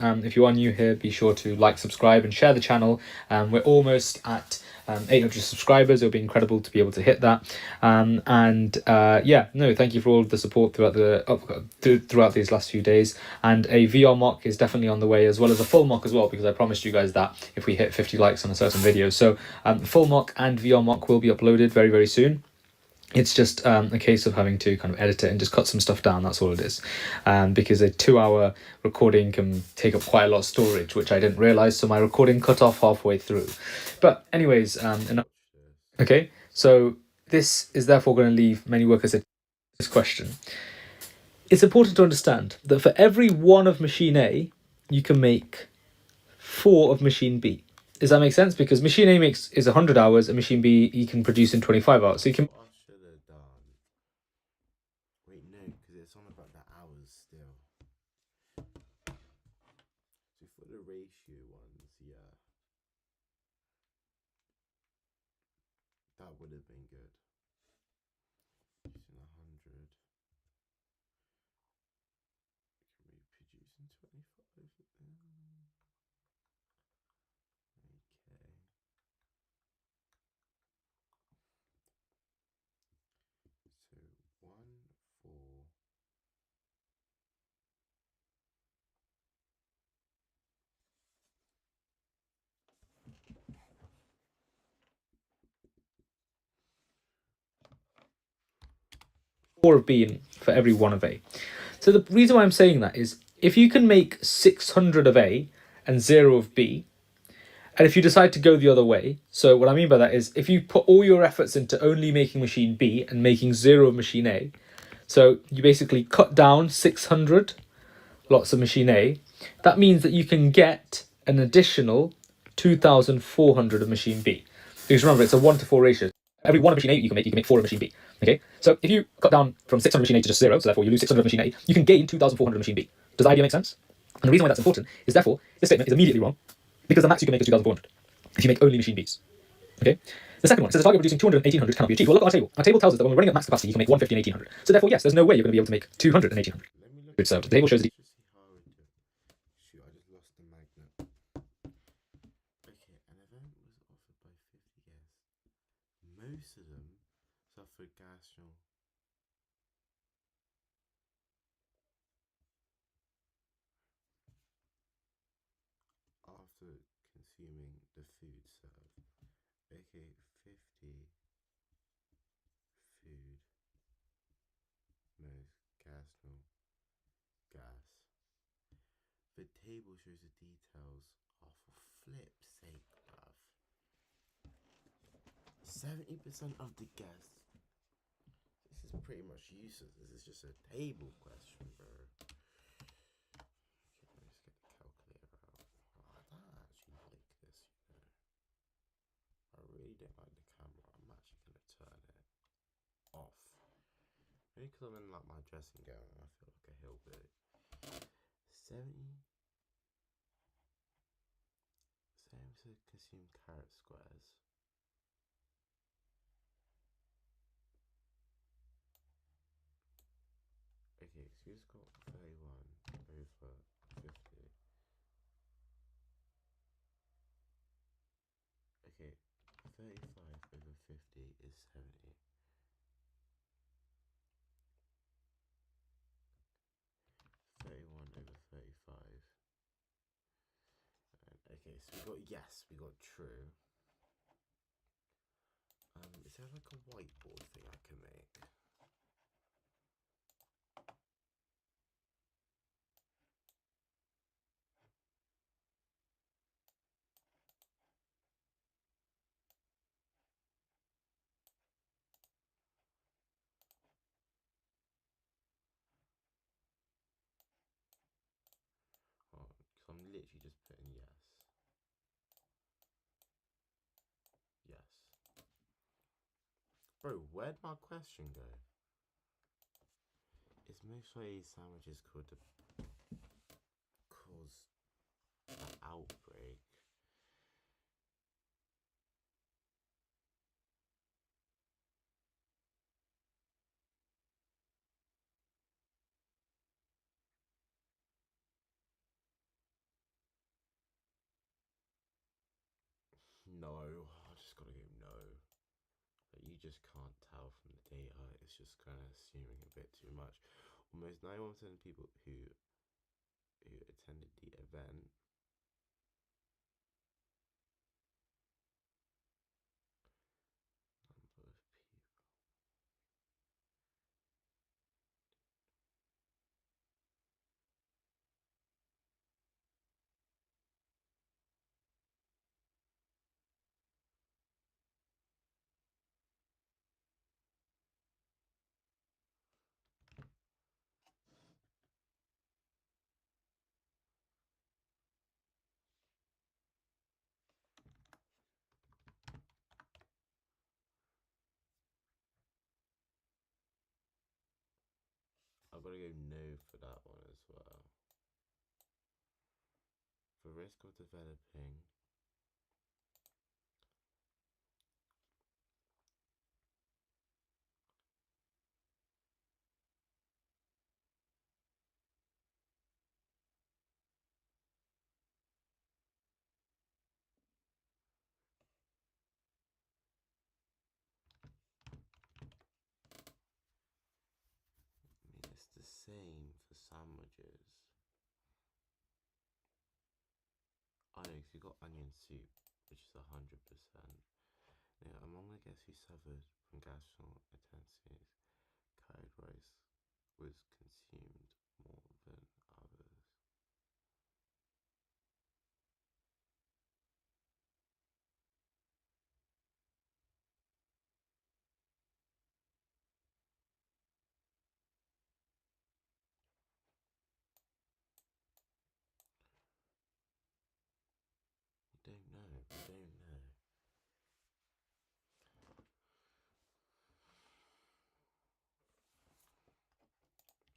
If you are new here, be sure to like, subscribe, and share the channel. We're almost at 800 subscribers. It would be incredible to be able to hit that. Thank you for all of the support throughout these last few days. And a VR mock is definitely on the way, as well as a full mock as well, because I promised you guys that if we hit 50 likes on a certain video. So full mock and VR mock will be uploaded very, very soon. It's just a case of having to kind of edit it and just cut some stuff down. That's all it is. Because a 2 hour recording can take up quite a lot of storage, which I didn't realize. So my recording cut off halfway through. But anyways, okay. So this is therefore going to leave many workers at this question. It's important to understand that for every one of machine A, you can make 4 of machine B. Does that make sense? Because machine A is 100 hours, and machine B you can produce in 25 hours. So you can. What I should have done. Wait, no, because it's on about the hours still. So for the ratio ones, yeah, that would have been good. Using 100, can we produce in 25? Okay. So 1, 4. Of B for every one of A. So the reason why I'm saying that is if you can make 600 of A and 0 of B, and if you decide to go the other way, so what I mean by that is if you put all your efforts into only making machine B and making 0 of machine A, so you basically cut down 600 lots of machine A, that means that you can get an additional 2,400 of machine B. Because remember, it's a 1-to-4 ratio. Every one of machine A you can make 4 of machine B. Okay, so if you cut down from 600 machine A to just 0, so therefore you lose 600 machine A, you can gain 2,400 machine B. Does the idea make sense? And the reason why that's important is therefore this statement is immediately wrong because the max you can make is 2,400 if you make only machine Bs. Okay. The second one says the target of reducing 200 and 1,800 cannot be achieved. Well, look at our table. Our table tells us that when we're running at max capacity, you can make 150 and 1,800. So therefore, yes, there's no way you're going to be able to make 200 and 1,800. Let me look. Good. So the table shows the. Let's just see how I would do it. Shoot, I just lost the magnet. Okay, an event was offered by 50 guests. Most of them suffered gastro. After consuming the food served. Okay, 50 food, most gastro, gas. The table shows the details. Oh, for flip's sake, bruv. 70% of the guests. This is pretty much useless. This is just a table question, bro. Okay, let's get the calculator out. Oh, I don't actually like this, you know. I really don't like the camera. I'm actually gonna turn it off. Maybe because I'm in like my dressing gown and I feel like a hillbilly. 70 to consume carrot squares. Okay, so you've got 31 over 50. Okay, 35 over 50 is 70. 31 over 35. And, okay, so we got yes, we got true. Is there like a whiteboard thing I can make? Oh, because I'm literally just putting yes. Yes. Bro, where'd my question go? Is most Swahili sandwiches cause an outbreak? No, I just gotta go no. But you just can't tell from the data. It's just kind of assuming a bit too much. Almost 91% of people who attended the event number of people. I've got to go no for that one as well. For risk of developing it's the same for sandwiches. Oh no, 'cause you got onion soup, which is 100%. Now, among the guests who suffered from gastroenteritis, curried rice was consumed more than others. We don't know. We don't know.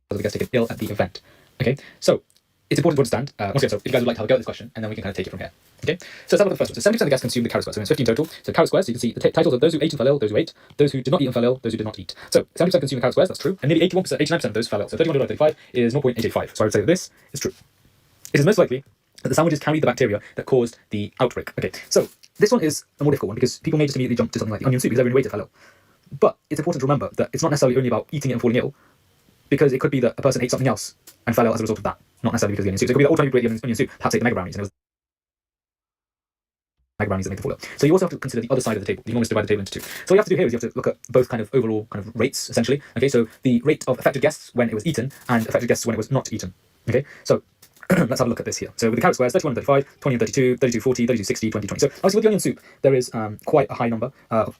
The guest taken ill at the event. Okay, so it's important to understand. Once again, so if you guys would like to have a go at this question, and then we can kind of take it from here. Okay, so let's have a look at the first one. So 70% of the guests consumed the carrot square. So it's 15 total. So carrot squares, so you can see the titles of those who ate and fell ill, those who ate, those who did not eat and fell ill, those who did not eat. So 70% consumed the carrot squares, that's true. And nearly 81%, 89% of those fell ill. So 31 divided by 35 is 0.885. So I would say that this is true. It is most likely that the sandwiches carried the bacteria that caused the outbreak. Okay, so this one is a more difficult one because people may just immediately jump to something like the onion soup because everyone who ate it fell ill. But it's important to remember that it's not necessarily only about eating it and falling ill, because it could be that a person ate something else and fell ill as a result of that, not necessarily because of the onion soup. So it could be that all the time you ate the onion soup, perhaps ate the mega brownies, and it was mega brownies that made the fall ill. So you also have to consider the other side of the table. You can almost divide the table into two. So what you have to do here is you have to look at both kind of overall kind of rates, essentially. Okay, so the rate of affected guests when it was eaten and affected guests when it was not eaten. Okay, so let's have a look at this here. So with the carrot squares, 31 and 35, 20 and 32, 32, 40, 32, 60, 20, 20. So obviously with the onion soup, there is quite a high number.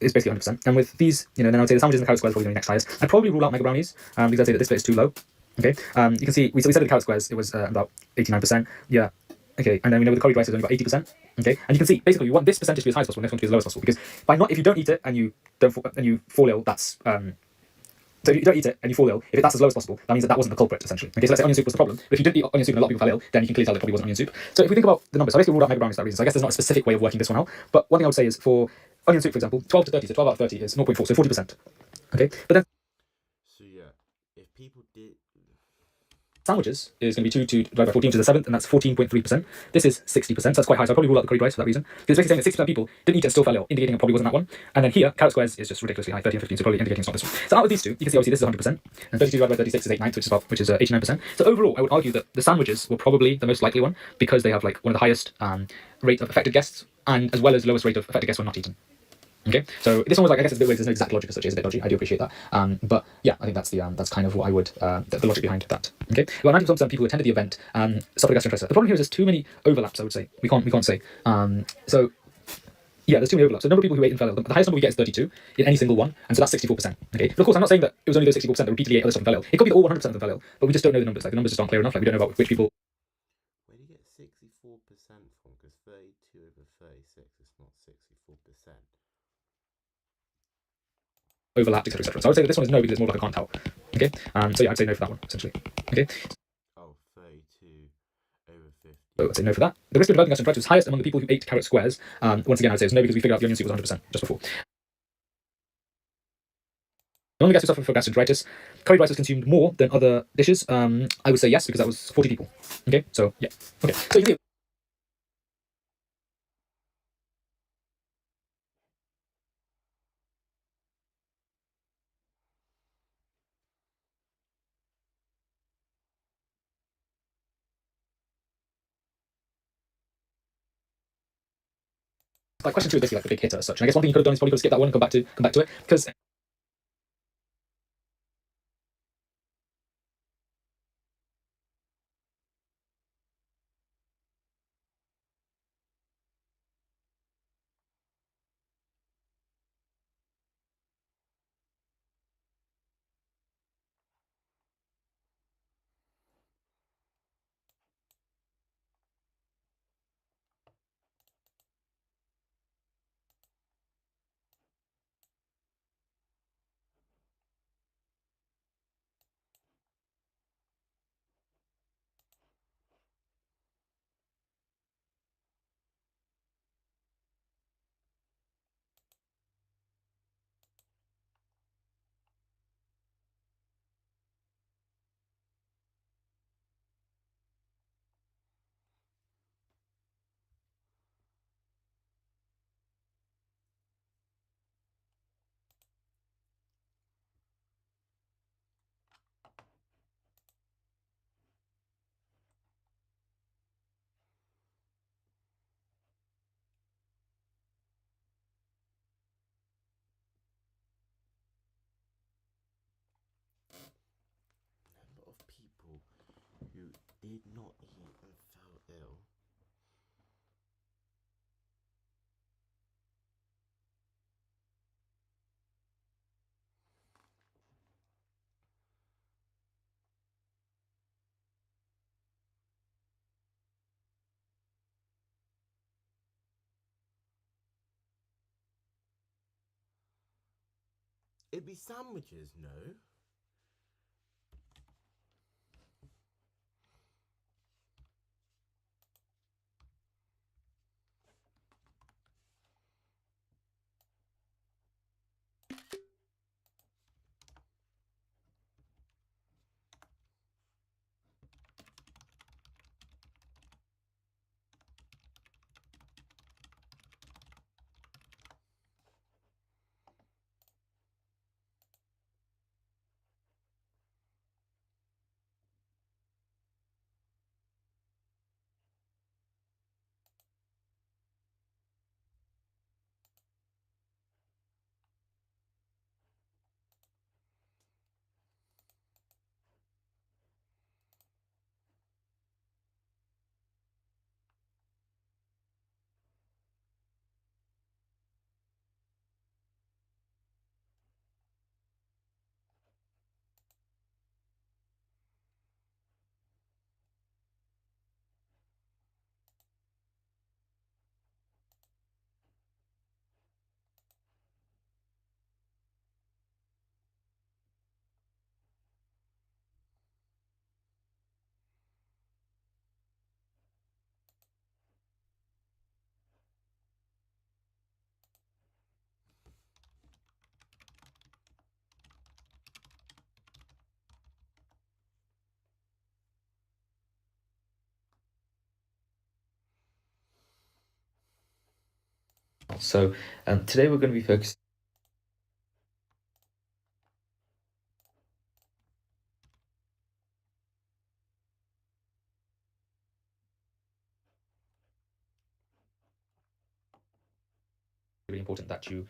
It's basically 100%. And with these, then I would say the sandwiches and the carrot squares are probably the next highest. I'd probably rule out mega brownies because I'd say that this bit is too low. Okay, you can see we said with the carrot squares it was about 89%. Yeah. Okay, and then we know with the curried rice it's only about 80%. Okay, and you can see basically we want this percentage to be as high as possible, and this one to be as low as possible. Because if you don't eat it and you fall ill, that's so if you don't eat it and you fall ill, if that's as low as possible, that means that wasn't the culprit, essentially. Okay, so let's say onion soup was the problem. But if you didn't eat onion soup and a lot of people fell ill, then you can clearly tell it probably wasn't onion soup. So if we think about the numbers, so I basically ruled out mega brownies for that reason. So I guess there's not a specific way of working this one out. But one thing I would say is for onion soup, for example, 12 to 30, so 12 out of 30 is 0.4, so 40%. Okay, but then So yeah, if people did sandwiches is going to be 2 divided by 14, which is a seventh, and that's 14.3%. This is 60%, so that's quite high. So I'd probably rule out the curried rice for that reason. Because it's basically saying that 60% of people didn't eat it and still fell ill, indicating it probably wasn't that one. And then here, carrot squares is just ridiculously high, 30 and 15, so probably indicating it's not this one. So out of these two, you can see obviously this is 100%, and 32 divided by 36 is 8/9, which is 89%. So overall, I would argue that the sandwiches were probably the most likely one because they have like one of the highest rate of affected guests, and as well as lowest rate of affected guests when not eaten. Okay, so this one was like, I guess it's a bit weird, there's no exact logic as such, it's a bit dodgy, I do appreciate that. But yeah, I think that's that's kind of what I would, the logic behind that. Okay, well 90% of people who attended the event suffered gastroenteritis. The problem here is there's too many overlaps, I would say. We can't say. So yeah, there's too many overlaps. So the number of people who ate and fell ill, the highest number we get is 32 in any single one, and so that's 64%. Okay, but of course I'm not saying that it was only those 64% that repeatedly ate other stuff and fell ill. It could be that all 100% of them fell ill, but we just don't know the numbers. Like the numbers just aren't clear enough. Like we don't know about which people. Where do you get 64% from? Because 32 over 36 is not 64%. Overlapped, etc., etc. So I would say that this one is no because it's more like a can't tell. Okay, so yeah, I'd say no for that one essentially. Okay. Oh, 32 over 50. So I'd say no for that. The risk of developing gastroenteritis was highest among the people who ate carrot squares. Once again, I'd say it's no because we figured out the onion soup was 100% just before. Among the guests who suffered from gastroenteritis, curried rice was consumed more than other dishes. I would say yes because that was 40 people. Okay, so yeah. Okay, so you can see like question 2 is basically like the big hitter as such. And I guess one thing you could have done is probably could have skipped that one and come back to it, because Number of people who did not eat and fell ill. It'd be sandwiches, no? so today we're going to be focusing really important that you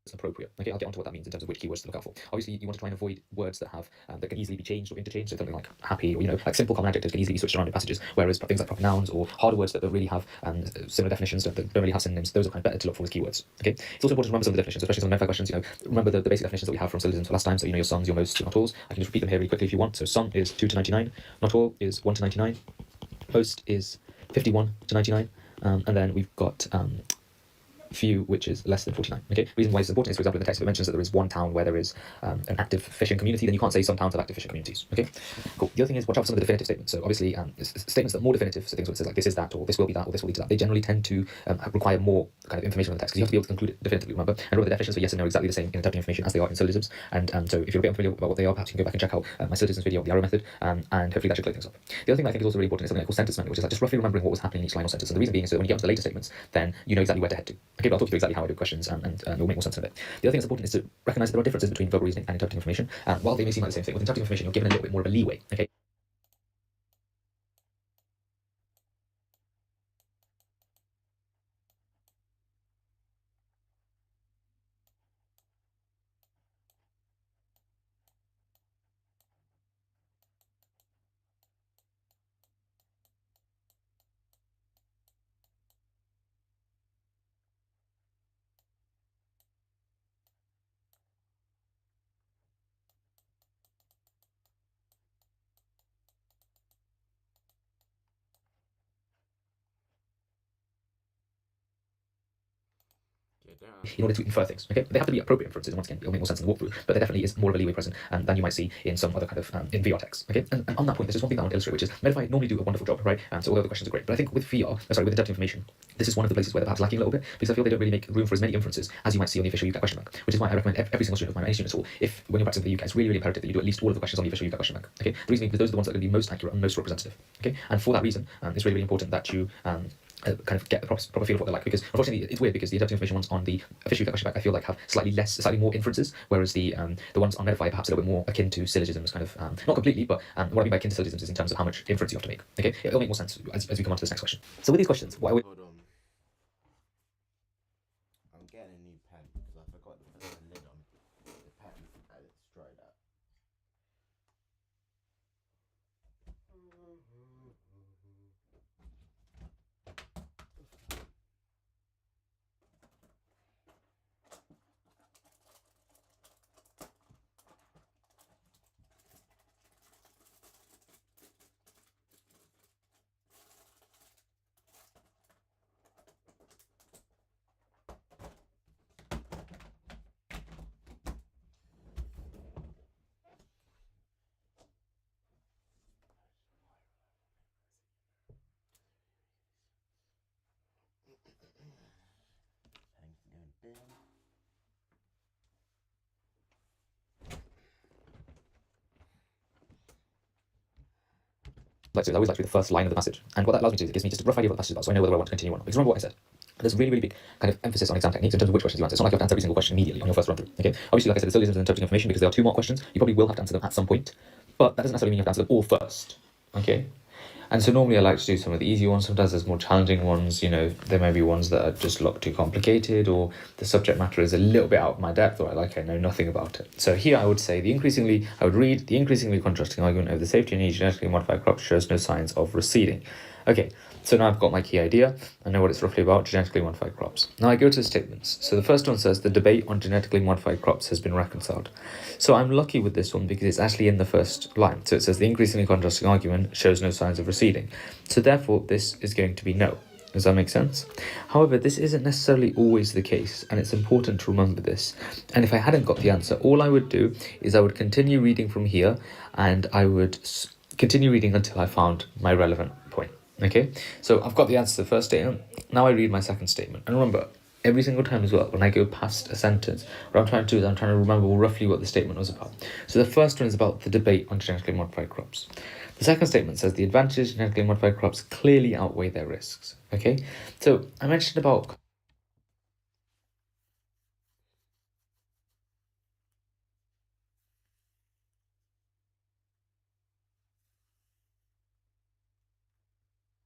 it's appropriate. Okay, I'll get onto what that means in terms of which keywords to look out for. Obviously, you want to try and avoid words that have that can easily be changed or interchanged. So something like happy, or like simple common adjectives can easily be switched around in passages. Whereas things like proper nouns or harder words that don't really have similar definitions, that don't really have synonyms, those are kind of better to look for as keywords. Okay, it's also important to remember some of the definitions, especially some of the questions. Remember the basic definitions that we have from syllogisms for last time. So your sums, your most, your not alls. I can just repeat them here really quickly if you want. So sum is 2 to 99, not all is 1 to 99, most is 51 to 99, and then we've got few, which is less than 49. Okay, reason why it's important is, for example, in the text, if it mentions that there is one town where there is an active fishing community, then you can't say some towns have active fishing communities. Okay, cool. The other thing is watch out for some of the definitive statements. So obviously, statements that are more definitive, so things where it says like this is that, or this will be that, or this will lead to that, they generally tend to require more kind of information on the text, because you have to be able to conclude it definitively. Remember, and remember the definitions for yes and no are exactly the same in interpreting information as they are in syllogisms. And so if you're a bit unfamiliar about what they are, perhaps you can go back and check out my syllogisms video, the arrow method, and hopefully that should clear things up. The other thing that I think is also really important is something like sentence memory, which is like just roughly remembering what was happening in each line or sentence. And the reason being is that when you get onto the later statements, then you know exactly where to head to. Okay, but I'll talk you through exactly how I do questions, and it will make more sense in a bit. The other thing that's important is to recognize that there are differences between verbal reasoning and interpreting information. And while they may seem like the same thing, with interpreting information, you're given a little bit more of a leeway. Okay. in order to infer things. Okay, they have to be appropriate inferences, and once again, it'll make more sense in the walkthrough. But there definitely is more of a leeway present than you might see in some other kind of in VR text. Okay, and on that point, there's just one thing that I want to illustrate, which is Medify normally do a wonderful job, right? So all the other questions are great, but I think with VR, with interpretive information, this is one of the places where they're perhaps lacking a little bit, because I feel they don't really make room for as many inferences as you might see on the official UCAT question bank. Which is why I recommend every single student of mine, any student at all, if when you're practicing the UCAT, it's really, really imperative that you do at least all of the questions on the official UCAT question bank. Okay, the reason being because those are the ones that are going to be most accurate and most representative. Okay, and for that reason, it's really, really important that you kind of get the proper feel of what they're like, because unfortunately it's weird because the interpretive information ones on the official question back I feel like have slightly more inferences, whereas the ones on Medify perhaps a little bit more akin to syllogisms, kind of not completely, but what I mean by akin to syllogisms is in terms of how much inference you have to make. Okay, it'll make more sense as we come on to this next question. So with these questions, what I would Hold on. I'm getting a new pen because I forgot to put the lid on the pen and it's dried out. like to do is I always like to read the first line of the passage, and what that allows me to do is it gives me just a rough idea of what the passage is about, so I know whether I want to continue or not. Because remember what I said, there's really, really big kind of emphasis on exam techniques in terms of which questions you answer. It's not like you have to answer every single question immediately on your first run through. Okay, obviously, like I said, the syllogisms and interpreting information, because there are 2 mark questions, you probably will have to answer them at some point, but that doesn't necessarily mean you have to answer them all first. Okay. And so normally I like to do some of the easy ones. Sometimes there's more challenging ones, you know, there may be ones that are just a lot too complicated, or the subject matter is a little bit out of my depth, or I know nothing about it. So here I would say I would read the increasingly contrasting argument over the safety and need genetically modified crops shows no signs of receding. Okay, so now I've got my key idea. I know what it's roughly about, genetically modified crops. Now I go to the statements. So the first one says the debate on genetically modified crops has been reconciled. So I'm lucky with this one because it's actually in the first line. So it says the increasingly contrasting argument shows no signs of receding. So therefore this is going to be no. Does that make sense? However, this isn't necessarily always the case, and it's important to remember this. And if I hadn't got the answer, all I would do is I would continue reading from here, and I would continue reading until I found my relevant point. Okay, so I've got the answer to the first statement. Now I read my second statement. And remember, every single time as well, when I go past a sentence, what I'm trying to do is I'm trying to remember roughly what the statement was about. So the first one is about the debate on genetically modified crops. The second statement says the advantages of genetically modified crops clearly outweigh their risks. Okay, so I mentioned about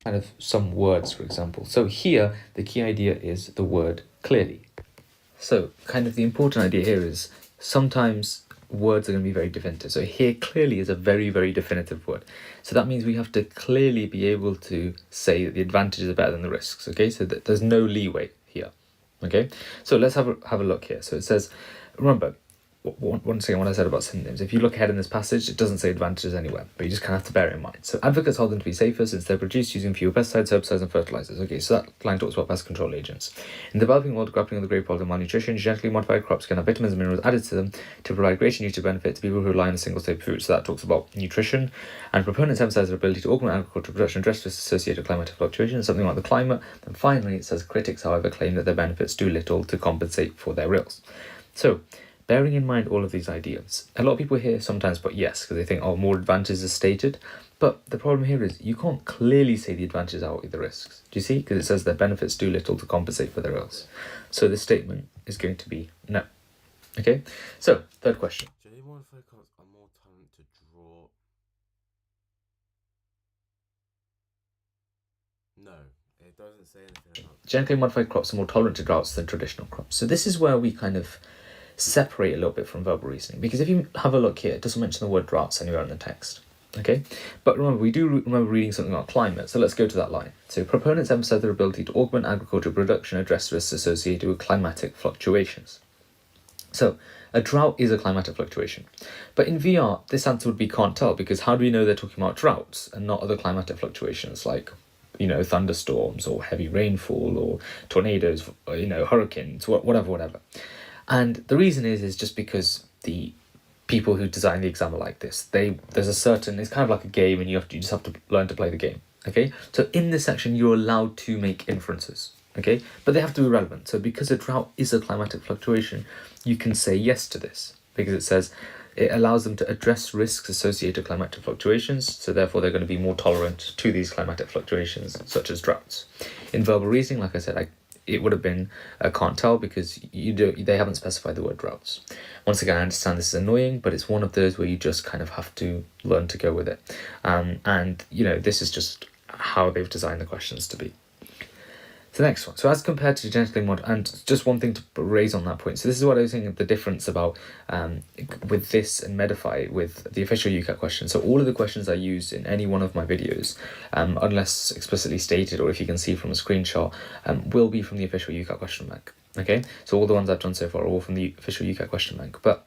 kind of some words, for example. So here, the key idea is the word clearly. So kind of the important idea here is sometimes words are going to be very definitive. So here clearly is a very, very definitive word. So that means we have to clearly be able to say that the advantages are better than the risks. Okay, so that there's no leeway here. Okay, so let's have a look here. So it says, remember, once again, what I said about synonyms, if you look ahead in this passage, it doesn't say advantages anywhere, but you just kind of have to bear it in mind. So advocates hold them to be safer since they're produced using fewer pesticides, herbicides, and fertilizers. Okay, so that line talks about pest control agents. In the developing world, grappling with the great problem of malnutrition, genetically modified crops can have vitamins and minerals added to them to provide greater nutritive benefit to people who rely on a single state of food. So that talks about nutrition. And proponents emphasize their ability to augment agricultural production, address risks associated with climatic fluctuations, something like the climate. And finally, it says critics, however, claim that their benefits do little to compensate for their ills. So, bearing in mind all of these ideas, a lot of people here sometimes put yes because they think, oh, more advantages are stated. But the problem here is you can't clearly say the advantages outweigh the risks. Do you see? Because it says their benefits do little to compensate for their ills. So this statement is going to be no. Okay? So, third question. Genetically modified crops are more tolerant to drought. No, it doesn't say anything about Genetically modified crops are more tolerant to droughts than traditional crops. So this is where we kind of separate a little bit from verbal reasoning, because if you have a look here, it doesn't mention the word droughts anywhere in the text. Okay, but remember, we do remember reading something about climate, so let's go to that line. So proponents emphasize their ability to augment agricultural production and address risks associated with climatic fluctuations. So a drought is a climatic fluctuation, but in VR this answer would be can't tell, because how do we know they're talking about droughts and not other climatic fluctuations like thunderstorms or heavy rainfall or tornadoes, or, hurricanes, whatever. And the reason is just because the people who design the exam are like this. There's a certain, it's kind of like a game, and you just have to learn to play the game. Okay, so in this section you're allowed to make inferences. Okay, but they have to be relevant. So because a drought is a climatic fluctuation, you can say yes to this because it says it allows them to address risks associated with climatic fluctuations, so therefore they're going to be more tolerant to these climatic fluctuations, such as droughts. In verbal reasoning, like I said, it would have been can't tell because they haven't specified the word droughts. Once again, I understand this is annoying, but it's one of those where you just kind of have to learn to go with it. And this is just how they've designed the questions to be. The next one. So as compared to genetically modified, and just one thing to raise on that point. So this is what I was saying, the difference about with this and Medify with the official UCAT question. So all of the questions I use in any one of my videos, unless explicitly stated or if you can see from a screenshot, will be from the official UCAT question bank. Okay, so all the ones I've done so far are all from the official UCAT question bank. But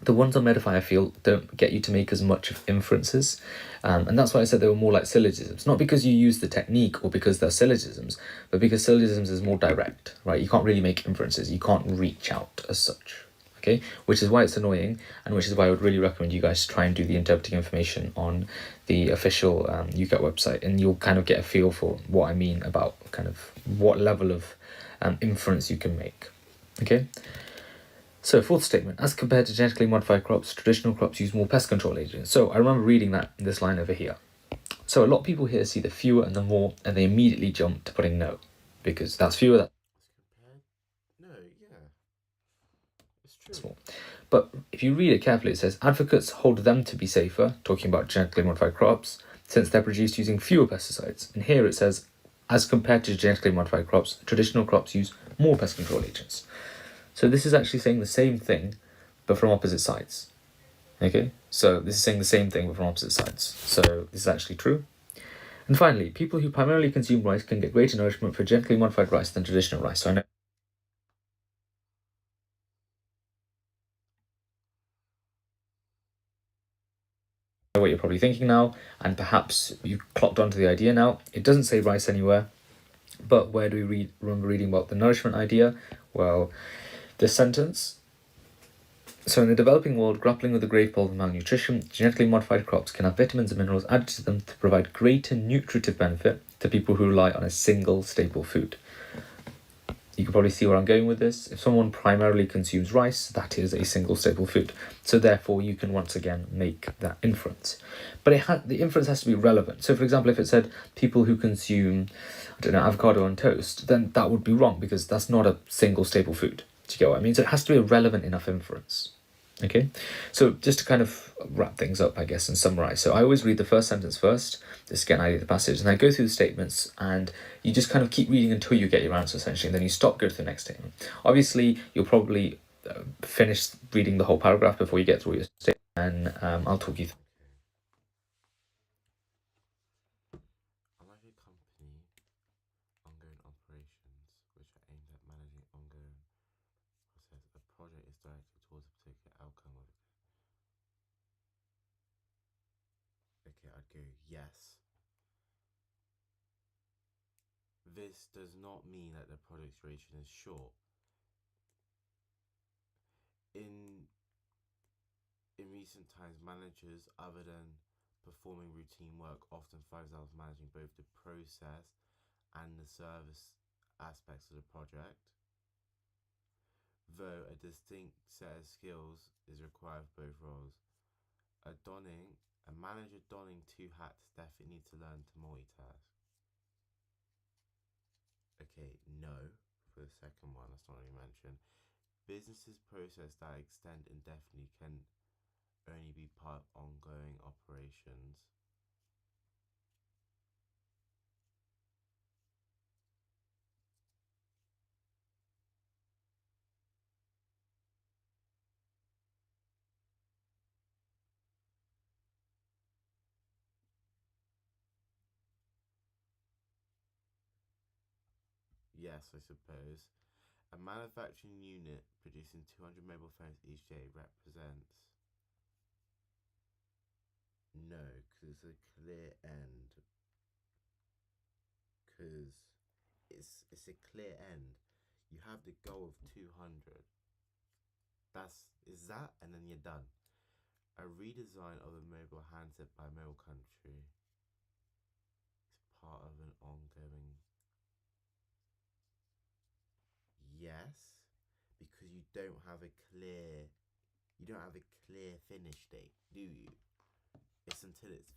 the ones on Medify, I feel, don't get you to make as much of inferences. And that's why I said they were more like syllogisms. Not because you use the technique or because they're syllogisms, but because syllogisms is more direct, right? You can't really make inferences. You can't reach out as such, okay? Which is why it's annoying, and which is why I would really recommend you guys try and do the interpreting information on the official UCAT website, and you'll kind of get a feel for what I mean about kind of what level of inference you can make, okay? So, fourth statement, as compared to genetically modified crops, traditional crops use more pest control agents. So, I remember reading this line over here. So, a lot of people here see the fewer and the more, and they immediately jump to putting no, because that's fewer, that's No, yeah. It's true. small. But if you read it carefully, it says advocates hold them to be safer, talking about genetically modified crops, since they're produced using fewer pesticides. And here it says, as compared to genetically modified crops, traditional crops use more pest control agents. So this is actually saying the same thing, but from opposite sides. Okay, so this is saying the same thing, but from opposite sides. So this is actually true. And finally, people who primarily consume rice can get greater nourishment for genetically modified rice than traditional rice. So I know what you're probably thinking now, and perhaps you clocked onto the idea now. It doesn't say rice anywhere, but where do we remember reading about the nourishment idea? Well, this sentence. So in the developing world, grappling with the grave problem of malnutrition, genetically modified crops can have vitamins and minerals added to them to provide greater nutritive benefit to people who rely on a single staple food. You can probably see where I'm going with this. If someone primarily consumes rice, that is a single staple food. So therefore, you can once again make that inference. But the inference has to be relevant. So for example, if it said people who consume, avocado on toast, then that would be wrong because that's not a single staple food. Do you get what I mean? So it has to be a relevant enough inference. Okay, so just to kind of wrap things up, I guess, and summarize. So I always read the first sentence first, just to get an idea of the passage, and I go through the statements, and you just kind of keep reading until you get your answer, essentially, and then you stop, go to the next statement. Obviously, you'll probably finish reading the whole paragraph before you get through your statement, and I'll talk you through. Unlike a company, ongoing operations, which are aimed at managing ongoing process, a project is directed towards a particular outcome of it. Okay, I'd go yes. This does not mean that the project's duration is short. In recent times, managers, other than performing routine work, often find themselves managing both the process and the service aspects of the project, though a distinct set of skills is required for both roles. A manager donning two hats definitely needs to learn to multitask. Okay, no, for the second one, that's not really mentioned. Businesses process that extend indefinitely can only be part of ongoing operations. Yes, I suppose. A manufacturing unit producing 200 mobile phones each day represents. No, because it's a clear end. it's a clear end. You have the goal of 200. Is that, and then you're done. A redesign of a mobile handset by Mobile Country is part of an ongoing. Yes, because you don't have a clear finish date, do you? It's until it's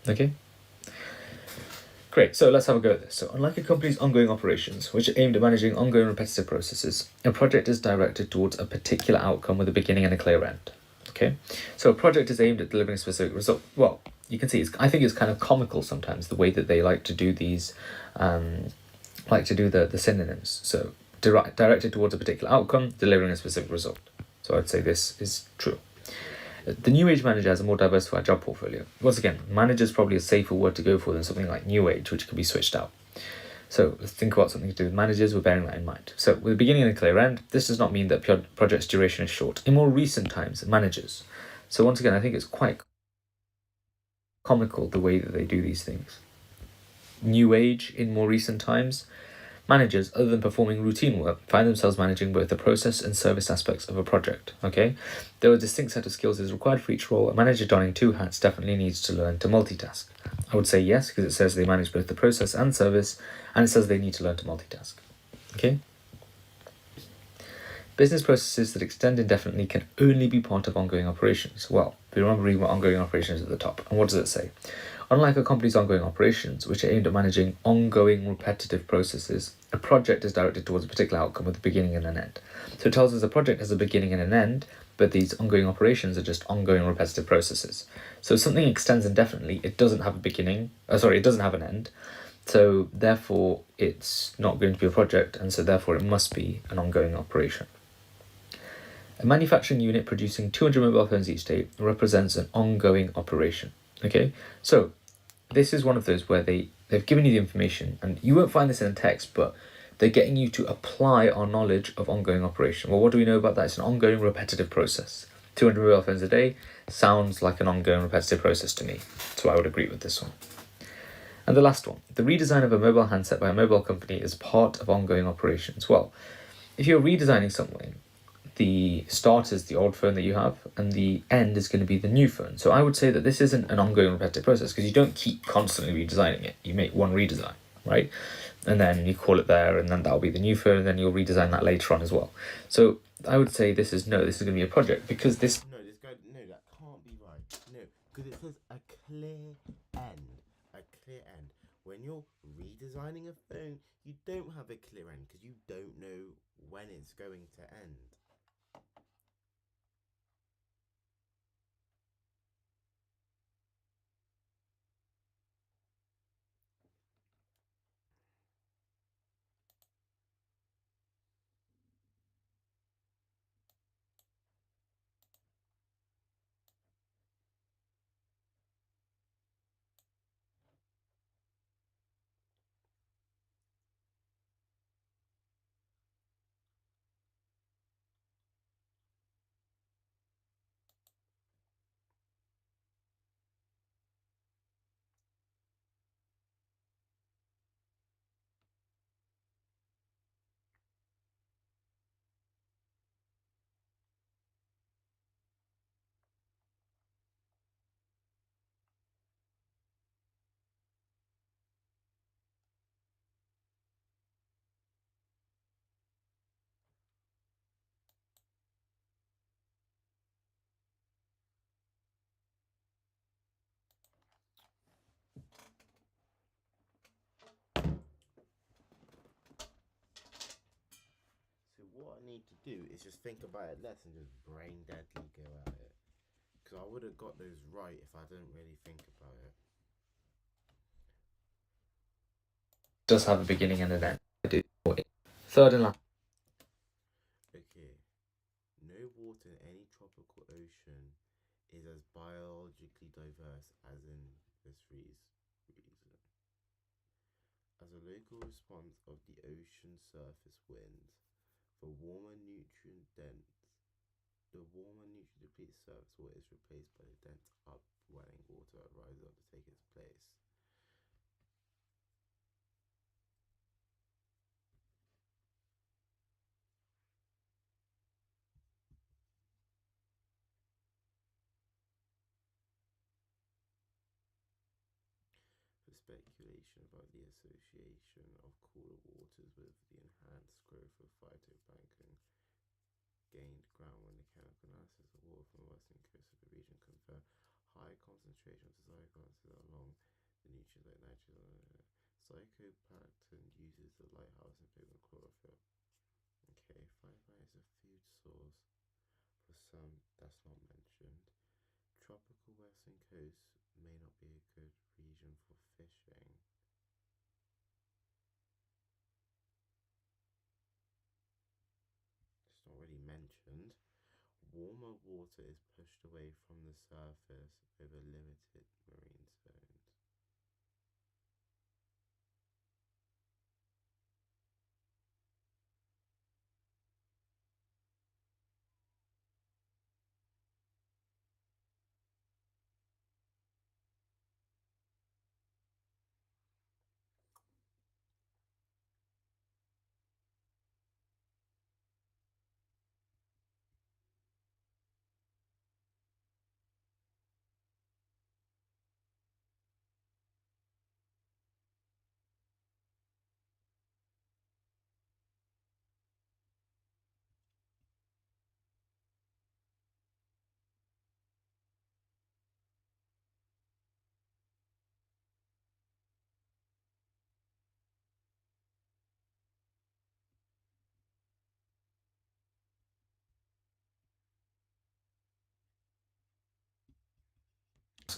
Okay. Great, so let's have a go at this. So, unlike a company's ongoing operations, which are aimed at managing ongoing repetitive processes, a project is directed towards a particular outcome with a beginning and a clear end. Okay, so a project is aimed at delivering a specific result. Well, you can see, I think it's kind of comical sometimes the way that they like to do these, the synonyms. So, directed towards a particular outcome, delivering a specific result. So, I'd say this is true. The New Age manager has a more diversified job portfolio. Once again, manager is probably a safer word to go for than something like New Age, which can be switched out. So let's think about something to do with managers. We're bearing that in mind. So with a beginning and a clear end, this does not mean that project's duration is short. In more recent times, managers. So once again, I think it's quite comical the way that they do these things. New Age in more recent times. Managers, other than performing routine work, find themselves managing both the process and service aspects of a project. Okay, though a distinct set of skills is required for each role, a manager donning two hats definitely needs to learn to multitask. I would say yes, because it says they manage both the process and service, and it says they need to learn to multitask. Okay. Business processes that extend indefinitely can only be part of ongoing operations. Well, we remember reading what ongoing operations at the top. And what does it say? Unlike a company's ongoing operations, which are aimed at managing ongoing repetitive processes, a project is directed towards a particular outcome with a beginning and an end. So it tells us a project has a beginning and an end, but these ongoing operations are just ongoing repetitive processes. So if something extends indefinitely, it doesn't have a beginning, it doesn't have an end. So therefore, it's not going to be a project, and so therefore it must be an ongoing operation. A manufacturing unit producing 200 mobile phones each day represents an ongoing operation. Okay, so this is one of those where they've given you the information, and you won't find this in a text, but they're getting you to apply our knowledge of ongoing operation. Well, what do we know about that? It's an ongoing repetitive process. 200 mobile phones a day sounds like an ongoing repetitive process to me, so I would agree with this one. And the last one, the redesign of a mobile handset by a mobile company is part of ongoing operations. Well, if you're redesigning something, the start is the old phone that you have, and the end is going to be the new phone. So I would say that this isn't an ongoing repetitive process, because you don't keep constantly redesigning it. You make one redesign, right? And then you call it there, and then that'll be the new phone, and then you'll redesign that later on as well. So I would say this is going to be a project, because this... No, that can't be right. No, because it says a clear end. A clear end. When you're redesigning a phone, you don't have a clear end, because you don't know when it's going to end. So what I need to do is just think about it less and just brain deadly go at it. Because I would have got those right if I didn't really think about it. does have a beginning and an end. I do. Third and last. Okay. No water in any tropical ocean is as biologically diverse as in this reason. As a local response of the ocean surface winds, the warmer nutrient depleted surface water is replaced by the dense upwelling water that rises up to take its place. speculation about the association of cooler waters with the enhanced growth of phytoplankton gained ground when the chemical analysis of water from the western coast of the region confirmed high concentration of desired gases along the nutrients like nitrogen. Phytoplankton uses the lighthouse and pigment chlorophyll. Okay, phytoplankton is a food source for some, that's not mentioned. Tropical western coast may not be a good region for fishing. It's not really mentioned. Warmer water is pushed away from the surface over limited marine zones.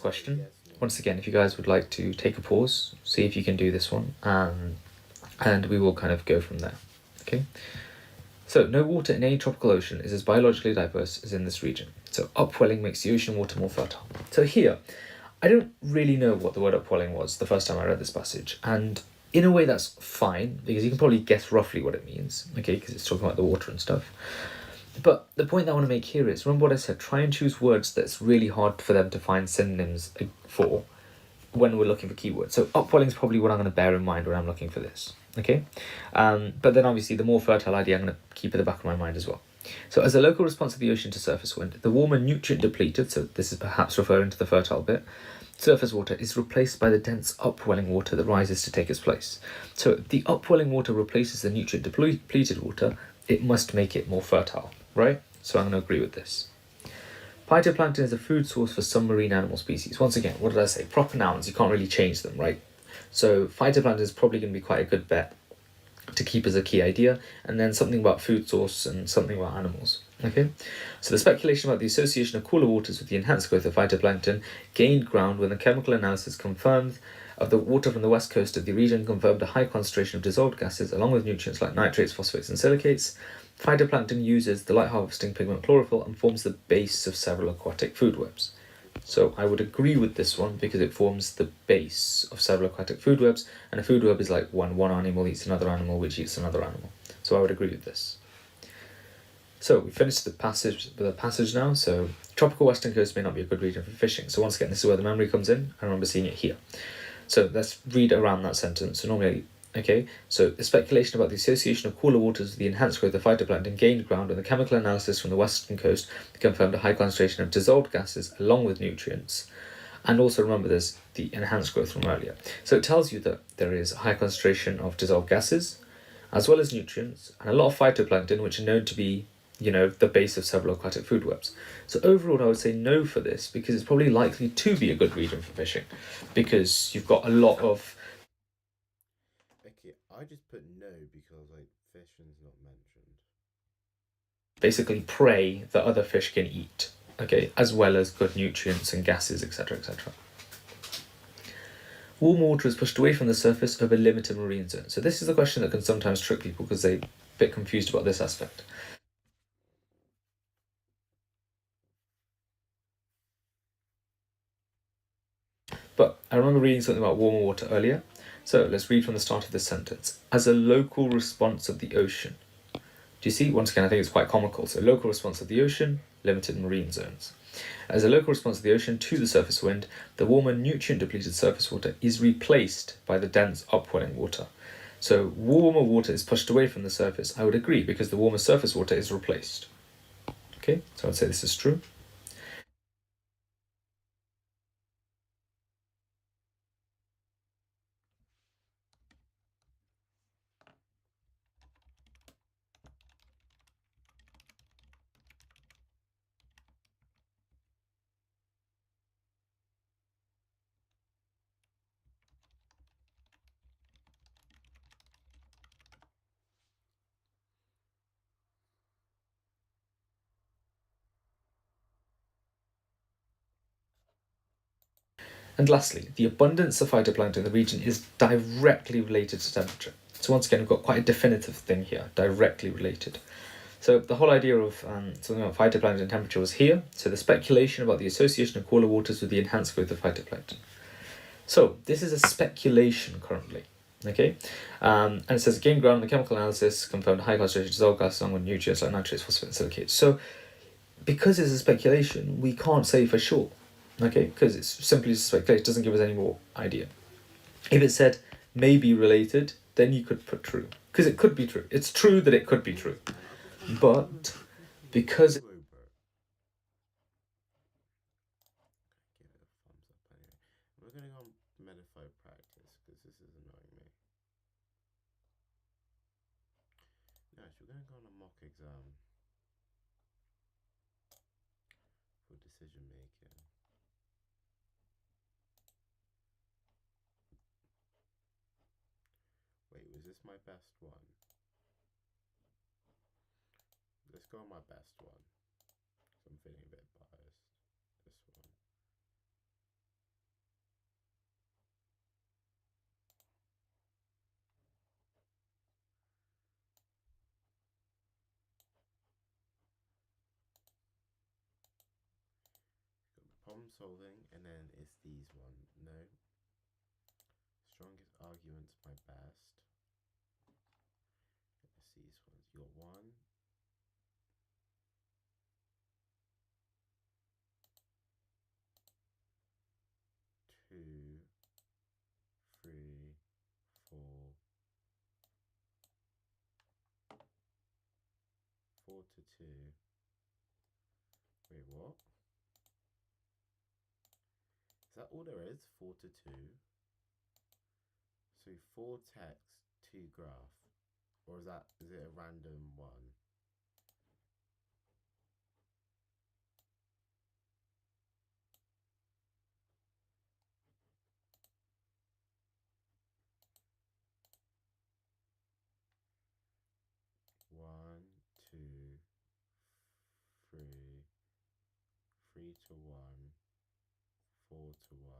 Question. Once again, if you guys would like to take a pause, see if you can do this one, and we will kind of go from there. Okay. So, no water in any tropical ocean is as biologically diverse as in this region. So, upwelling makes the ocean water more fertile. So, here, I don't really know what the word upwelling was the first time I read this passage, and in a way that's fine, because you can probably guess roughly what it means, okay, because it's talking about the water and stuff. But the point that I want to make here is, remember what I said, try and choose words that's really hard for them to find synonyms for when we're looking for keywords. So upwelling is probably what I'm going to bear in mind when I'm looking for this, okay? But then obviously the more fertile idea I'm going to keep at the back of my mind as well. So as a local response of the ocean to surface wind, the warmer nutrient depleted, so this is perhaps referring to the fertile bit, surface water is replaced by the dense upwelling water that rises to take its place. So if the upwelling water replaces the nutrient depleted water, it must make it more fertile, right? So I'm going to agree with this. Phytoplankton is a food source for some marine animal species. Once again, what did I say? Proper nouns, you can't really change them, right? So phytoplankton is probably going to be quite a good bet to keep as a key idea, and then something about food source and something about animals. Okay, so the speculation about the association of cooler waters with the enhanced growth of phytoplankton gained ground when the chemical analysis confirmed of the water from the west coast of the region confirmed a high concentration of dissolved gases along with nutrients like nitrates, phosphates and silicates. Phytoplankton uses the light harvesting pigment chlorophyll and forms the base of several aquatic food webs. So I would agree with this one because it forms the base of several aquatic food webs, and a food web is like when one animal eats another animal which eats another animal. So I would agree with this. So we finished the passage now. So tropical western coast may not be a good region for fishing. So once again, this is where the memory comes in. I remember seeing it here. So let's read around that sentence. So normally, okay, so the speculation about the association of cooler waters with the enhanced growth of phytoplankton gained ground when the chemical analysis from the western coast confirmed a high concentration of dissolved gases along with nutrients. And also remember there's the enhanced growth from earlier. So it tells you that there is a high concentration of dissolved gases as well as nutrients and a lot of phytoplankton which are known to be, you know, the base of several aquatic food webs. So overall I would say no for this because it's probably likely to be a good region for fishing because you've got a lot of... Okay, I just put no because like fishing's not mentioned. Basically prey that other fish can eat, okay, as well as good nutrients and gases, etc., etc. Warm water is pushed away from the surface over limited marine zones. So this is a question that can sometimes trick people because they're a bit confused about this aspect. But I remember reading something about warmer water earlier. So let's read from the start of this sentence. As a local response of the ocean. Do you see? Once again, I think it's quite comical. So local response of the ocean, limited marine zones. As a local response of the ocean to the surface wind, the warmer nutrient-depleted surface water is replaced by the dense upwelling water. So warmer water is pushed away from the surface. I would agree because the warmer surface water is replaced. Okay, so I'd say this is true. And lastly, the abundance of phytoplankton in the region is directly related to temperature. So once again, we've got quite a definitive thing here, directly related. So the whole idea of something about phytoplankton and temperature was here. So the speculation about the association of cooler waters with the enhanced growth of phytoplankton. So this is a speculation currently. Okay, and it says gain ground in the chemical analysis confirmed high concentration dissolved gas along with nutrients like nitrates, phosphate, and silicates. So because it's a speculation, we can't say for sure. Okay, because it's simply speculation, it doesn't give us any more idea. If it said maybe related, then you could put true, because it could be true. It's true that it could be true, but because Give it a thumbs up anyway. We're gonna go on Medify practice because this is annoying me. Nice, we're gonna go on a mock exam for decision making. Wait, was this my best one? Let's go on my best one. I'm feeling a bit biased. This one. Problem solving, and then it's these one. No. Strongest argument's my best. It's these ones. You got 1, 2, 3, 4, 4 to 2. Wait, what? Is that all there is? 4 to 2? So 4 text, 2 graph. Or is it a random one? One, two, three, 3 to 1, 4 to 1.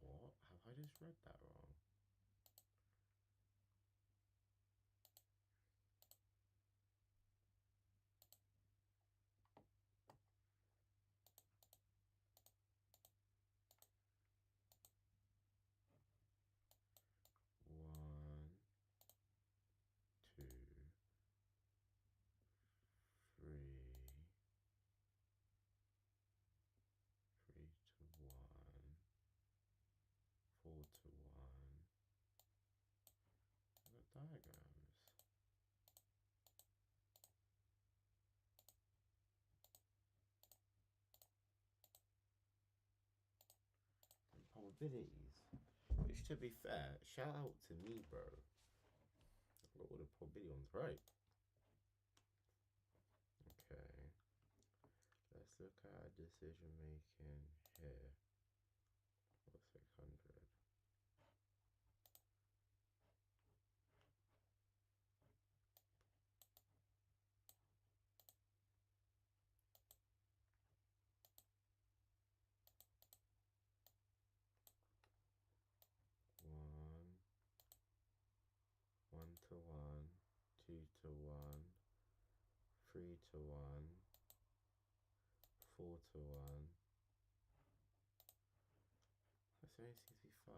What? Have I just read that wrong? One, two, three, 3 to 1, 4 to 1. I've got diagrams. And probabilities. Which, to be fair, shout out to me, bro. I got all the probability ones right. Okay. Let's look at decision making here. Or 600. One to 1, 2 to 1, 3 to 1, 4 to 1. That's only seems to be 5.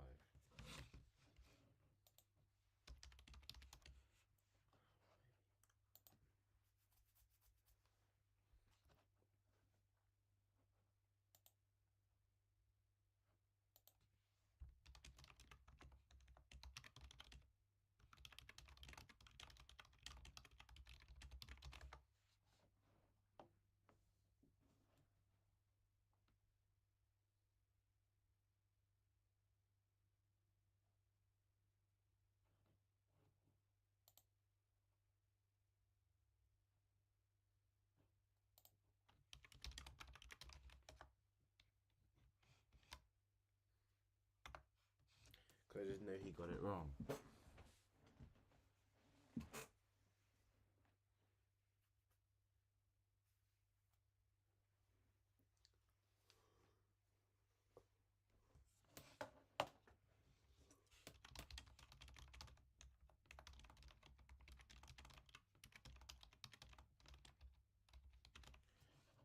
I just know he got it wrong.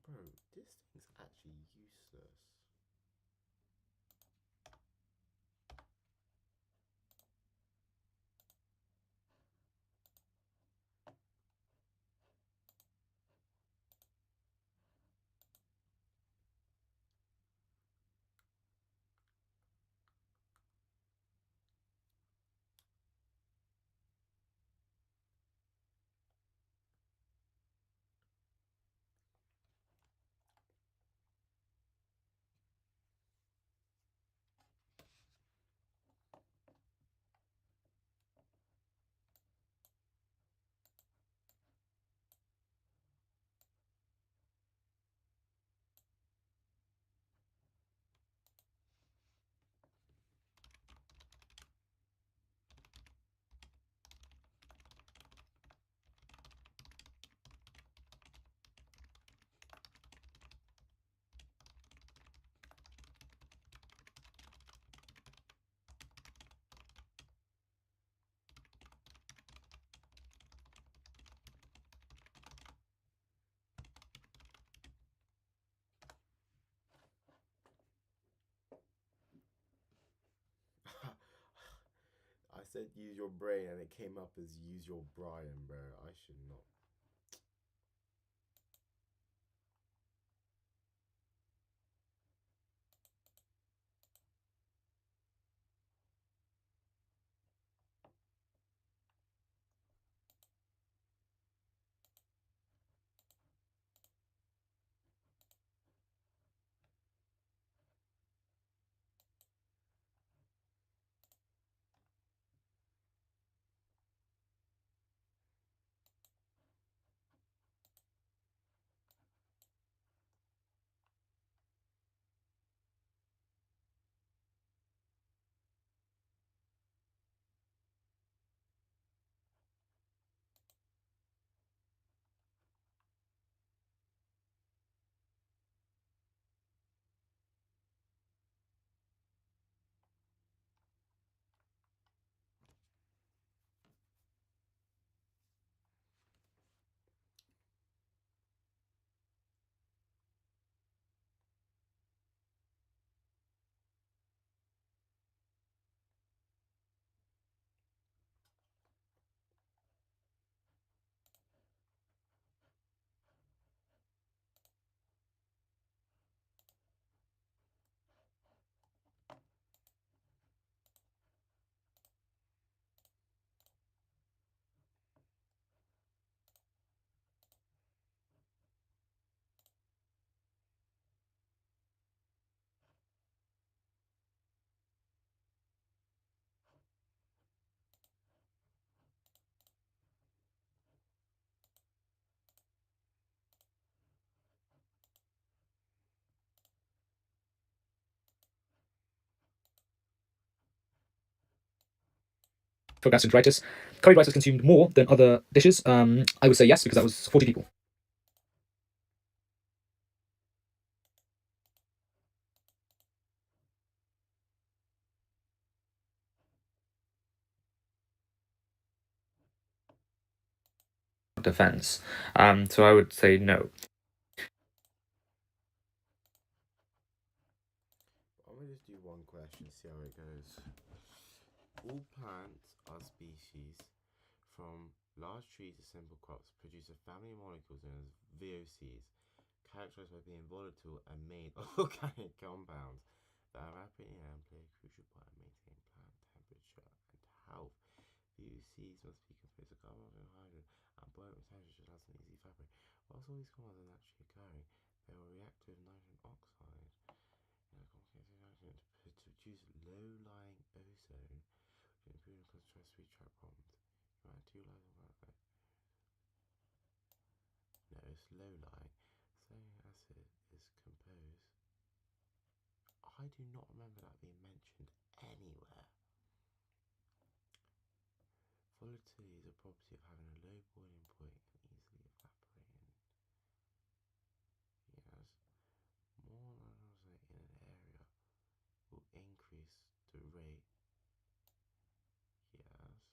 Bro, this thing's actually useless. I said use your brain and it came up as use your Brian, bro. I should not. For gastroenteritis, curry rice was consumed more than other dishes. I would say yes, because that was 40 people. Defense. So I would say no. I'm gonna just do one question, see how it goes. All plants are species from large trees to simple crops produce a family of molecules known as VOCs, characterized by being volatile and made of organic compounds that are rapidly and play a crucial part in maintaining plant temperature and health. VOCs must be composed of carbon and hydrogen and boiling temperature allows an easy fabric. Whilst all these compounds are naturally occurring, they will react with nitrogen oxide in a complicated reaction to produce low-lying ozone, which improves concentration trap bombs. You might do like that. No, it's low-lying. Salicylic acid is composed. I do not remember that being mentioned anywhere. Volatility is a property of having a low boiling point and easily evaporating. Yes. More minerals in an area will increase the rate. Yes.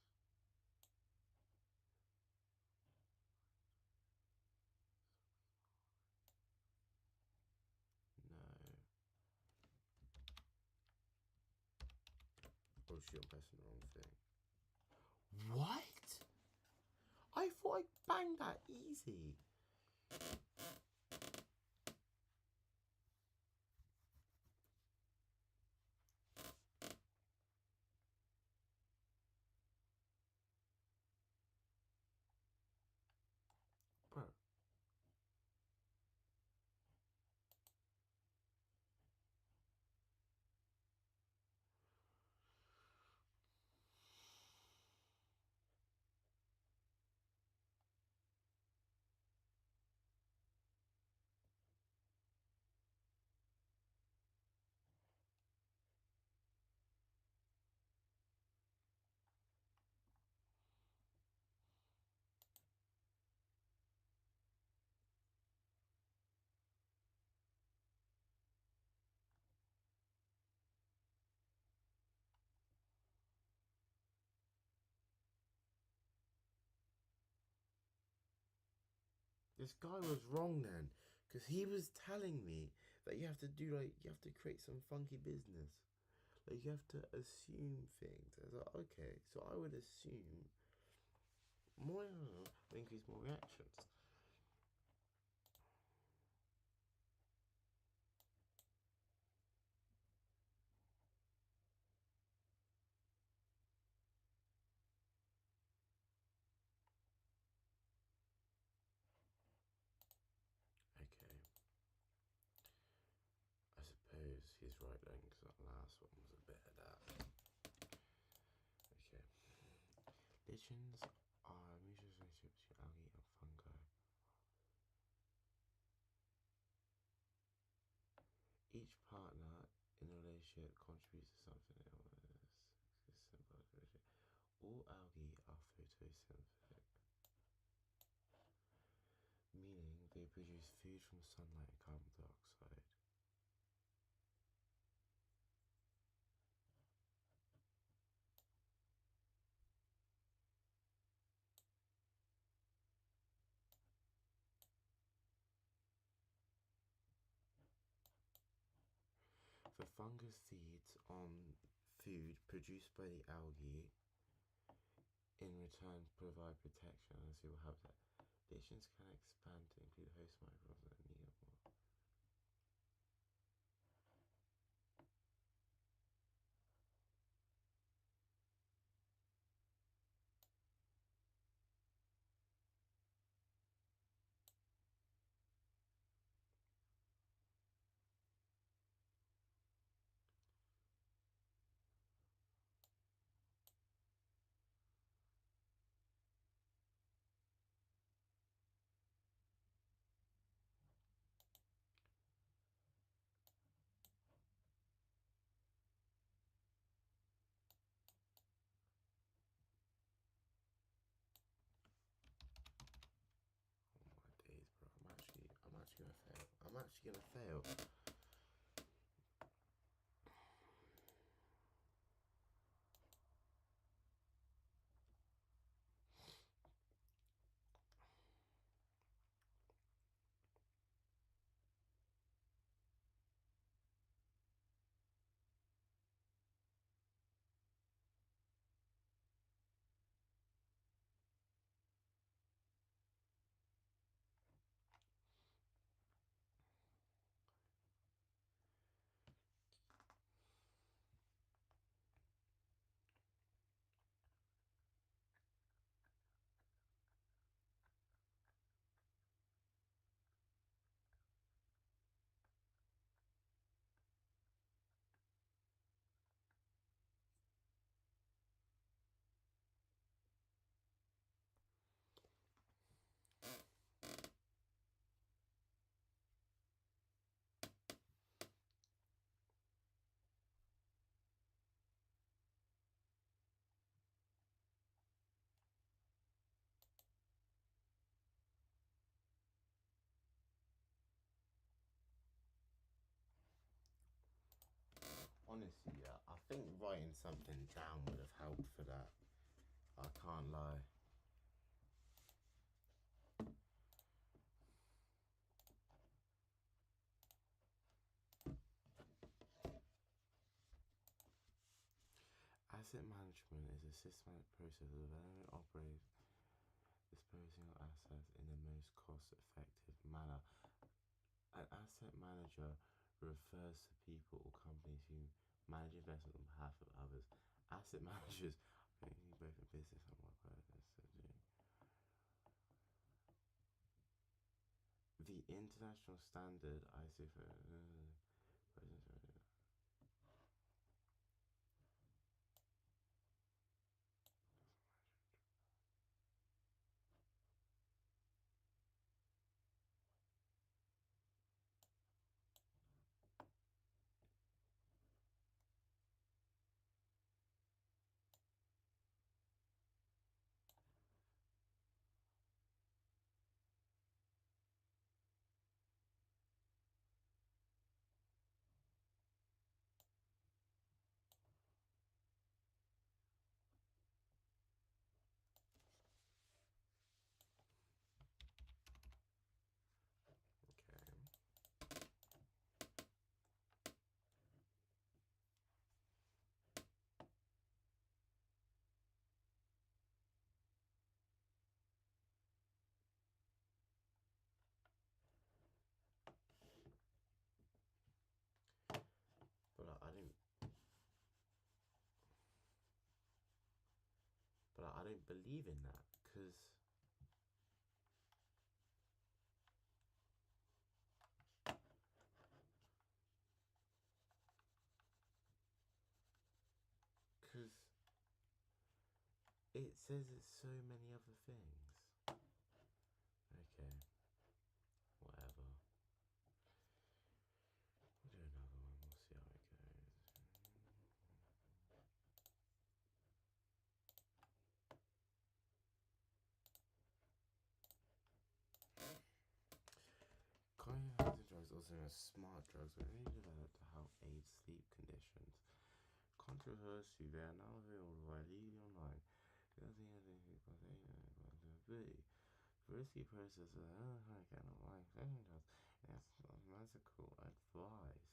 No. Oh shit, I'm pressing the wrong thing. What? I thought I banged that easy. Bro. This guy was wrong then, because he was telling me that you have to do you have to create some funky business. Like you have to assume things. I was like, okay, so I would assume more increase more reactions. Okay. I suppose he's right then, because that last one was a bit of that. Okay. Lichens are a mutual relationship between algae and fungi. Each partner in the relationship contributes to something else. All algae are photosynthetic, meaning they produce food from sunlight and carbon dioxide. The fungus feeds on food produced by the algae, in return provide protection and suitable habitat. Lichens can expand to include host microbes that need more. Oh my days, bro! I'm actually gonna fail. I'm actually gonna fail. honestly, yeah, I think writing something down would have helped for that. I can't lie. Asset management is a systematic process of developing, operating, disposing of assets in the most cost-effective manner. An asset manager refers to people or companies who manage investment on behalf of others. Asset managers are both in business and work. The international standard ISO for okay. But I don't believe in that because it says it's so many other things. Okay, whatever. We'll do another one. We'll see how it goes. Cognitive drugs, also known as smart drugs, were only developed to help aid sleep conditions. Controversy, they are now available legally online. Risky process of medical advice.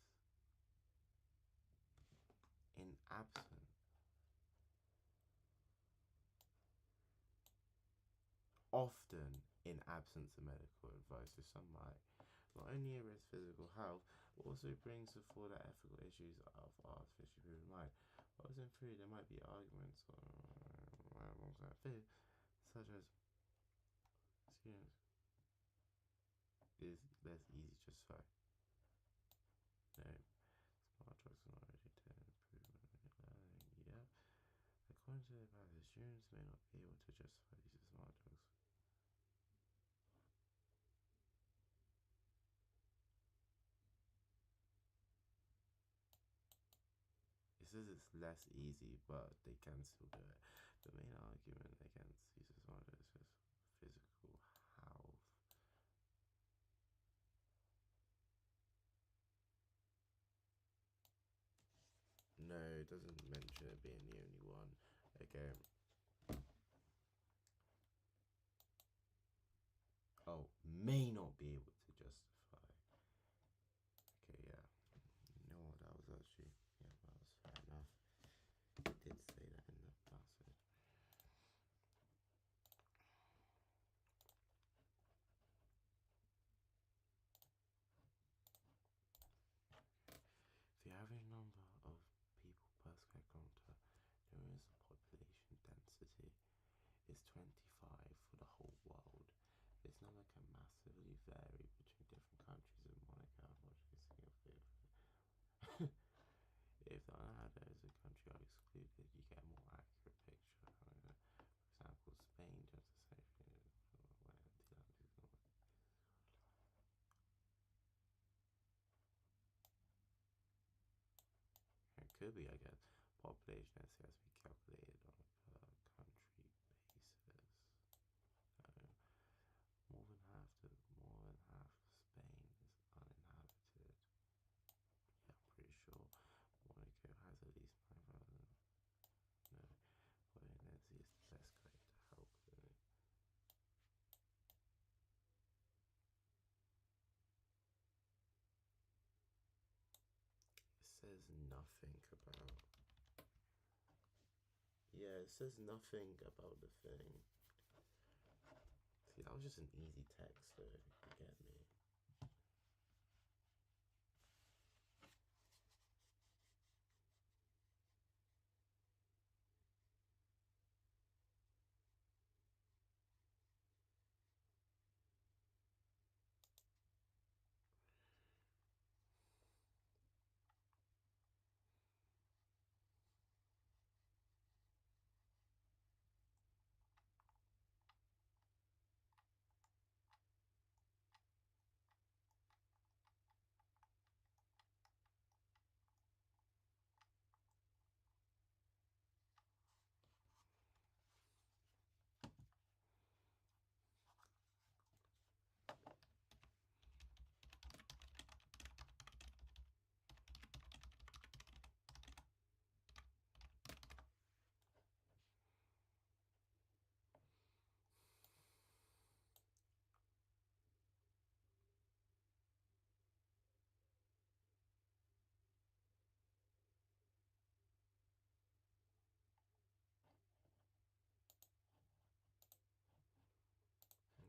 In absence. Often in absence of medical advice, so some might not only arrest physical health, but also brings before the ethical issues of artificially proven mind. While in theory, there might be arguments such as experience is less easy to justify. No, smart drugs are not ready to improve learning. Yeah, according to the past, students may not be able to justify these smart drugs. It says it's less easy, but they can still do it. The main argument against use of smart drugs is physical health. No, it doesn't mention it being the only one. Okay. Oh, may not be able to justify. Okay, yeah. You know what, that was actually, yeah, that was fair enough. It did say that in the passage. The average number of people per square kilometre, known as population density, is 25 for the whole world. This number can massively vary between different countries in Monaco, unfortunately. If the other is a country are excluded, you get a more accurate picture. For example, Spain, just to say, it could be, I guess, population density has to be calculated on a per country basis. More than half of Spain is uninhabited. Yeah, I'm pretty sure Monaco says nothing about. Yeah, it says nothing about the thing. See, that was just an easy text, though. You get me?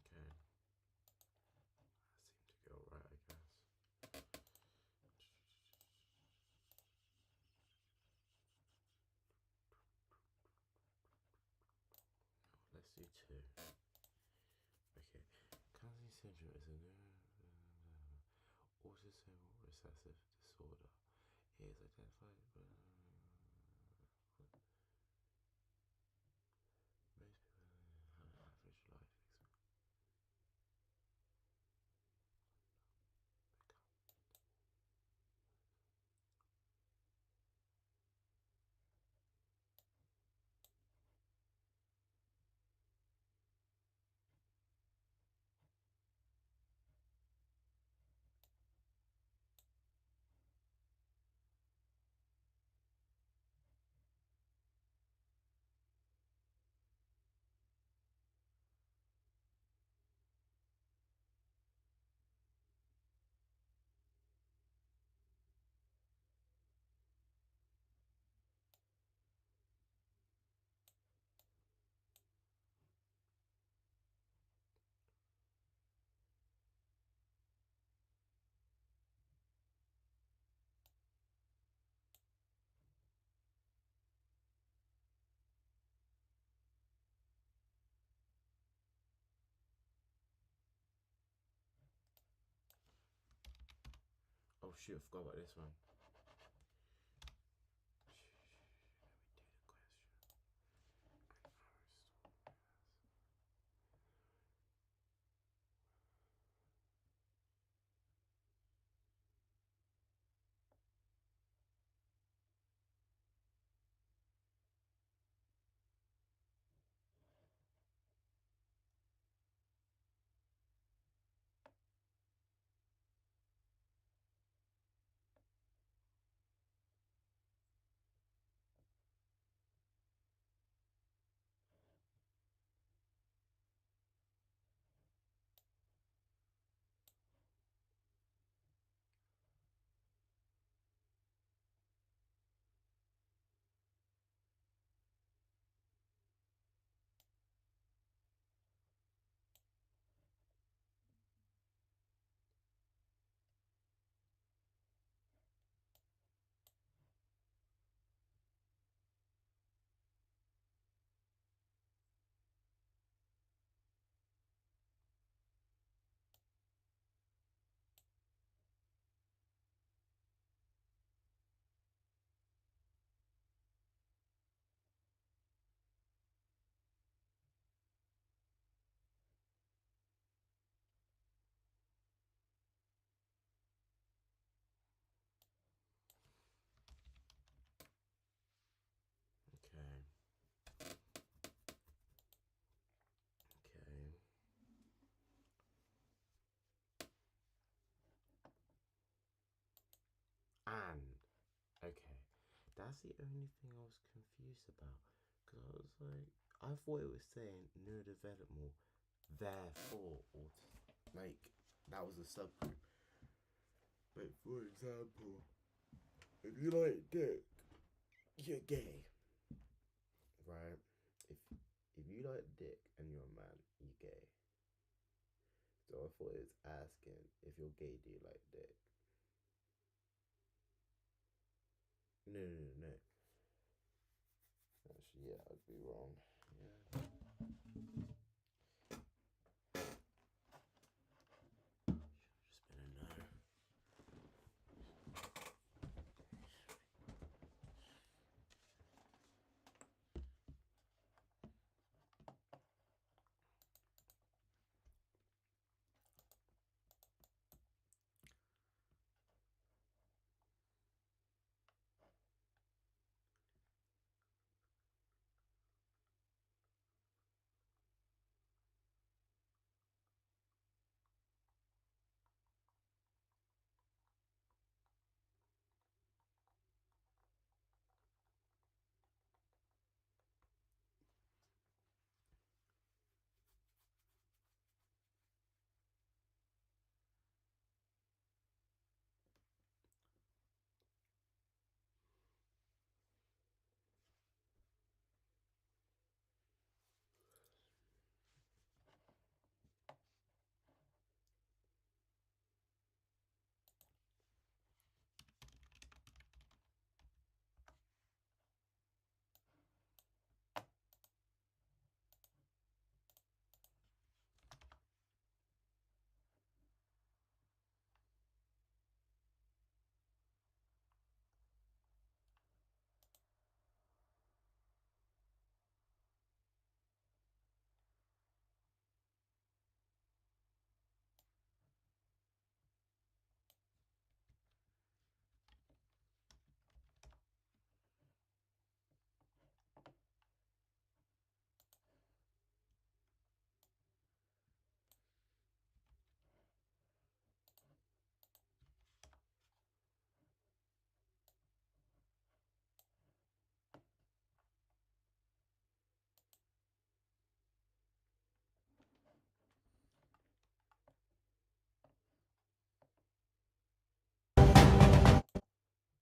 Okay. That seemed to go right, I guess. Let's do 2. Okay. Counseling syndrome is a autosomal recessive disorder. It is identified by most people have an average life expectancy. Oh shoot, I forgot about this one. Let me do the question. Okay. Okay. And okay, that's the only thing I was confused about, because I was like, I thought it was saying neurodevelopmental, therefore autism. Like that was a subgroup. But for example, if you like dick, you're gay, right? If you like dick and you're a man, you're gay. So I thought it was asking, if you're gay, do you like dick? No, no, no, no. Actually, yeah, I'd be wrong. Yeah. Just been a no.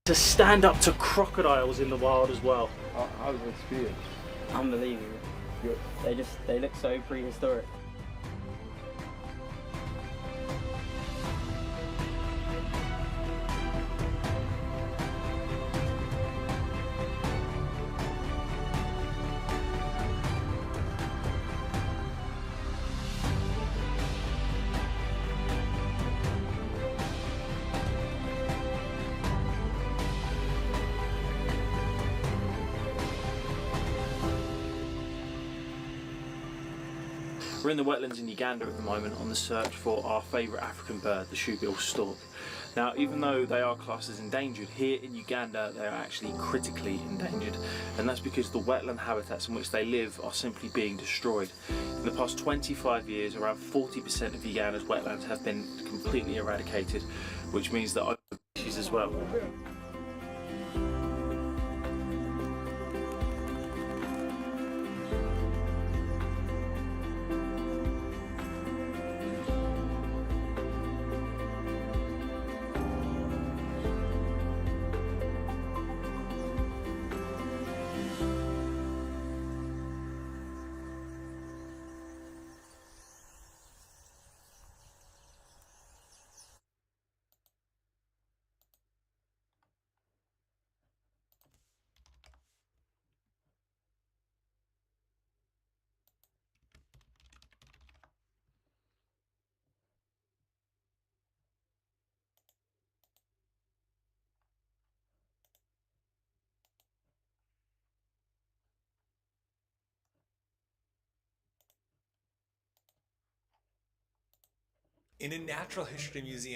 To stand up to crocodiles in the wild as well. How was the experience? Unbelievable. Good. They look so prehistoric. We're in the wetlands in Uganda at the moment on the search for our favourite African bird, the shoebill stork. Now, even though they are classed as endangered, here in Uganda they are actually critically endangered, and that's because the wetland habitats in which they live are simply being destroyed. In the past 25 years, around 40% of Uganda's wetlands have been completely eradicated, which means that other species as well. In a natural history museum,